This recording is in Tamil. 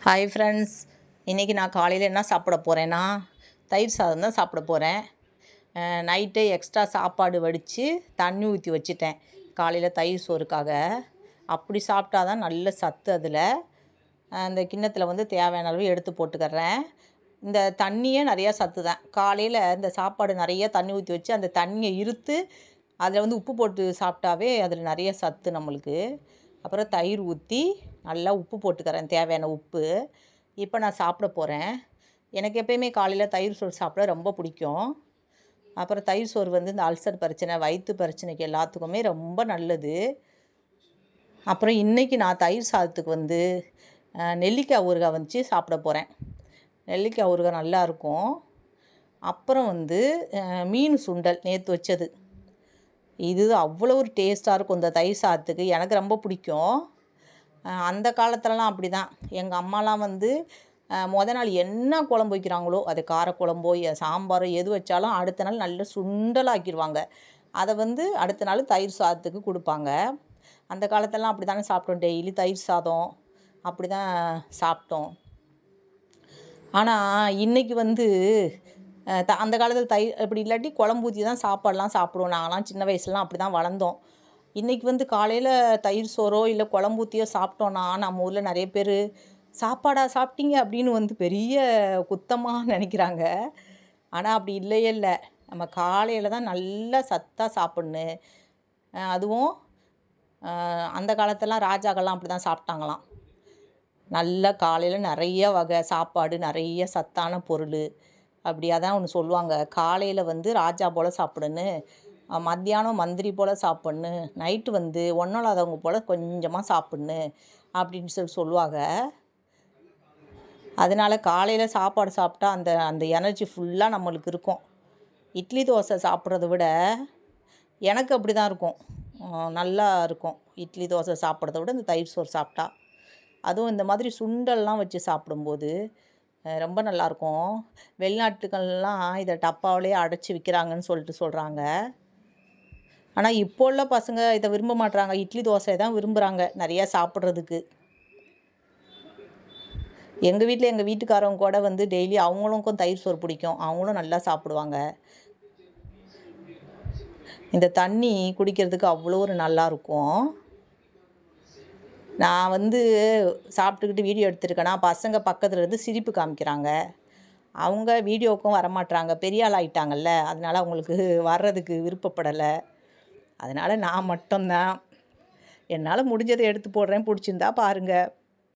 ஹாய் ஃப்ரெண்ட்ஸ், இன்றைக்கி நான் காலையில் என்ன சாப்பிட போகிறேன்னா தயிர் சாதம் தான் சாப்பிட போகிறேன். நைட்டே எக்ஸ்ட்ரா சாப்பாடு வடித்து தண்ணி ஊற்றி வச்சுட்டேன் காலையில் தயிர் சோறுக்காக. அப்படி சாப்பிட்டா தான் நல்ல சத்து. அதில் அந்த கிண்ணத்தில் வந்து தேவையான அளவு எடுத்து போட்டுக்கிறேன். இந்த தண்ணியே நிறையா சத்து தான். காலையில் இந்த சாப்பாடு நிறைய தண்ணி ஊற்றி வச்சு அந்த தண்ணியை இருத்து அதில் வந்து உப்பு போட்டு சாப்பிட்டாவே அதில் நிறைய சத்து நம்மளுக்கு. அப்புறம் தயிர் ஊற்றி நல்லா உப்பு போட்டுக்கிறேன், தேவையான உப்பு. இப்போ நான் சாப்பிட போகிறேன். எனக்கு எப்போயுமே காலையில் தயிர் சோறு சாப்பிட ரொம்ப பிடிக்கும். அப்புறம் தயிர் சோறு வந்து இந்த அல்சர் பிரச்சனை, வயிற்று பிரச்சனைக்கு எல்லாத்துக்குமே ரொம்ப நல்லது. அப்புறம் இன்றைக்கி நான் தயிர் சாதத்துக்கு வந்து நெல்லிக்காய் ஊறுகாய் வச்சு சாப்பிட போகிறேன். நெல்லிக்காய் ஊறுகாய் நல்லாயிருக்கும். அப்புறம் வந்து மீன் சுண்டல் நேற்று வச்சது, இது அவ்வளோ ஒரு டேஸ்ட்டாக இருக்கும் இந்த தயிர் சாதத்துக்கு. எனக்கு ரொம்ப பிடிக்கும். அந்த காலத்துலலாம் அப்படி தான். எங்கள் அம்மாலாம் வந்து நாள் என்ன குழம்பு வைக்கிறாங்களோ, அது காரக்குழம்போ சாம்பாரோ எது வச்சாலும் அடுத்த நாள் நல்ல சுண்டலாக்கிடுவாங்க. அதை வந்து அடுத்த நாள் தயிர் சாதத்துக்கு கொடுப்பாங்க. அந்த காலத்துலலாம் அப்படி தானே சாப்பிட்டோம். டெய்லி தயிர் சாதம் அப்படி தான் சாப்பிட்டோம். ஆனால் இன்றைக்கி வந்து அந்த காலத்தில் தயிர் இப்படி இல்லாட்டி குழம்பு ஊற்றி தான் சாப்பாடெலாம் சாப்பிடுவோம். நாங்களாம் சின்ன வயசுலலாம் அப்படி தான் வளர்ந்தோம். இன்றைக்கி வந்து காலையில் தயிர் சோறோ இல்லை குழம்பு ஊற்றியோ சாப்பிட்டோன்னா நம்ம ஊரில் நிறைய பேர் சாப்பாடாக சாப்பிட்டீங்க அப்படின்னு வந்து பெரிய குத்தமாக நினைக்கிறாங்க. ஆனால் அப்படி இல்லையே இல்லை. நம்ம காலையில் தான் நல்லா சத்தாக சாப்பிட்ணும். அதுவும் அந்த காலத்துலலாம் ராஜாக்கள்லாம் அப்படி தான் சாப்பிட்டாங்களாம். நல்லா காலையில் நிறைய வகை சாப்பாடு, நிறைய சத்தான பொருள். அப்படியா தான் ஒன்று சொல்லுவாங்க. காலையில் வந்து ராஜா போல் சாப்பிடுன்னு, மத்தியானம் மந்திரி போல் சாப்பிட்ணும், நைட்டு வந்து ஒன்றும் போல் கொஞ்சமாக சாப்பிட்ணும் அப்படின்னு சொல்லுவாங்க. அதனால் காலையில் சாப்பாடு சாப்பிட்டா அந்த அந்த எனர்ஜி ஃபுல்லாக நம்மளுக்கு இருக்கும். இட்லி தோசை சாப்பிட்றத விட எனக்கு அப்படி தான் இருக்கும், நல்லா இருக்கும். இட்லி தோசை சாப்பிட்றத விட இந்த தயிர் சோறு சாப்பிட்டா, அதுவும் இந்த மாதிரி சுண்டல்லாம் வச்சு சாப்பிடும்போது ரொம்ப நல்லாயிருக்கும். வெளிநாட்டுக்கள்லாம் இதை டப்பாவிலேயே அடைச்சி விற்கிறாங்கன்னு சொல்கிறாங்க. ஆனால் இப்போ உள்ள பசங்க இதை விரும்ப மாட்றாங்க. இட்லி தோசை தான் விரும்புகிறாங்க நிறையா சாப்பிட்றதுக்கு. எங்கள் வீட்டில் எங்கள் வீட்டுக்காரவங்க கூட வந்து டெய்லி அவங்களுக்கும் தயிர் சோறு பிடிக்கும். அவங்களும் நல்லா சாப்பிடுவாங்க. இந்த தண்ணி குடிக்கிறதுக்கு அவ்வளோ ஒரு நல்லாயிருக்கும். நான் வந்து சாப்பிட்டுக்கிட்டு வீடியோ எடுத்துருக்கேன்னா பசங்க பக்கத்தில் இருந்து சிரிப்பு காமிக்கிறாங்க. அவங்க வீடியோவுக்கும் வரமாட்றாங்க. பெரிய ஆள் ஆகிட்டாங்கல்ல, அதனால் அவங்களுக்கு வர்றதுக்கு விருப்பப்படலை. அதனால் நான் மட்டும்தான் என்னால் முடிஞ்சதை எடுத்து போடுறேன். பிடிச்சிருந்தா பாருங்கள்.